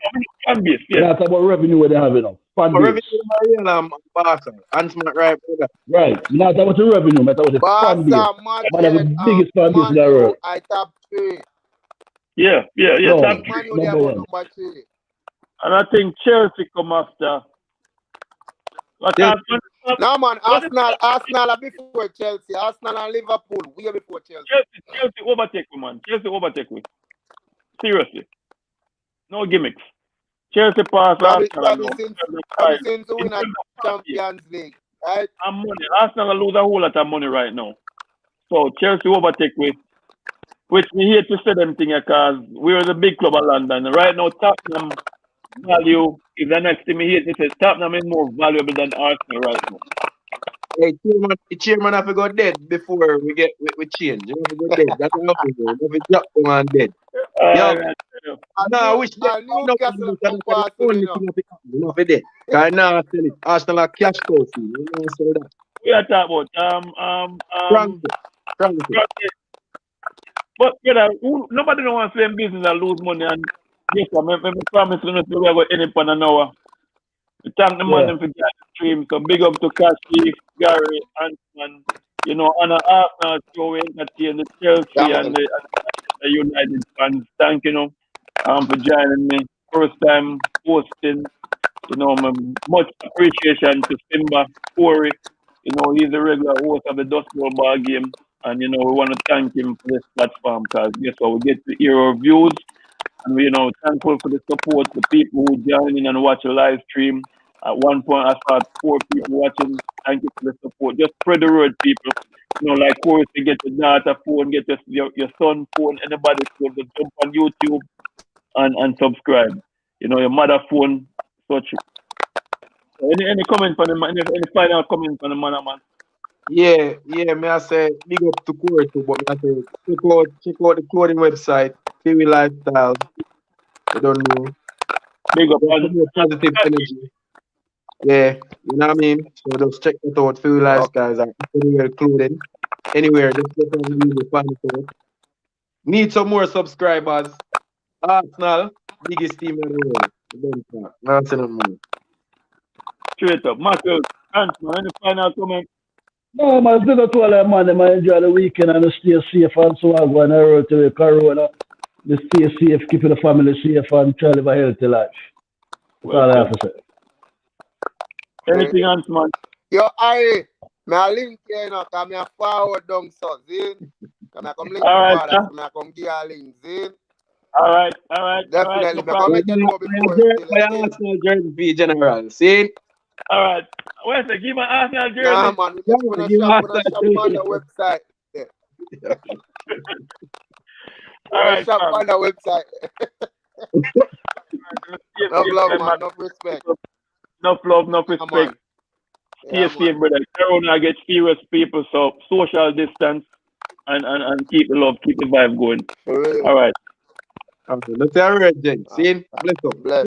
Fan base, yeah. That's about revenue where they have, fan base. Revenue, Barca. Ant-Man, right? Right. Not about the revenue, but about the fan base. Man have the biggest fan base in the world. I top 3. Yeah. No, Top Man U number one. number 3. And I think Chelsea come after. No, man, Arsenal are before Chelsea. Arsenal and Liverpool, we are before Chelsea. Chelsea overtake me, man. Chelsea overtake me. Seriously. No gimmicks. Chelsea pass Arsenal. Since we win a Champions League, right? And money. Arsenal lose a whole lot of money right now. So Chelsea overtake me. Which we hate to say them thing because we're the big club of London. Right now, Tottenham value is the next thing we hate to say. Tottenham is more valuable than Arsenal right now. Hey, chairman have to go dead before we change. You have to go dead. That's enough of it. You have to drop them on dead. I wish that Newcastle the only thing you have to dead. Because now I tell it, Arsenal are cash cow fee. You know so that. We are talking about Frankie. But nobody don't want to stay in business and lose money. And yes, I promise you we are going to end up on an hour. We thank the man for the stream. So big up to Cash Chief, Gary, Ant-Man, you know, on an Arsenal show, we entertain the Chelsea and the United fans. Thank you, for joining me. First time hosting. You know, much appreciation to Simba Corey. You know, he's a regular host of the Dust Bowl Ball Game. And, you know, we want to thank him for this platform because guess what? We get to hear our views. And we, thankful for the support, the people who join in and watch a live stream. At one point, I saw 4 people watching. Thank you for the support. Just spread the word, people. You know, like Corey, to get your daughter phone, get your son phone, anybody's phone, just jump on YouTube and subscribe. You know, your mother phone, such. Any comment from the man? Any final comment from the man? Yeah, may I say big up to Corey too, but I say check out the clothing website, Philly Lifestyle. I don't know. Big up on positive energy. Yeah, you know what I mean? So just check it out, Philly Lifestyles and anywhere clothing. Anywhere, just get on the find it out. Need some more subscribers. Arsenal, biggest team in the world. That's enough money. Straight up. Marcus, man, any final comment? No, man, big up to all that man. They might enjoy the weekend and stay safe and so on. Go on the road to the corona. Just stay safe, keeping the family safe and try to live a healthy life. That's all I have to say. Anything else, man? Yo, Harry, I link here, you know, because I forward down so, see? Because I come link forward, so I come give you a link, see? All right. Definitely. No I my Arsenal jersey for general, see? All right. Where's the give my Arsenal jersey? Nah, man, we just want to shop on the website. Yeah. All right, shop on the website. No love, man. No respect. No love, no respect. Stay safe, brother. Corona gets serious, people, so social distance and keep the love, keep the vibe going. All right. Okay, let's have a red, see? Bless up.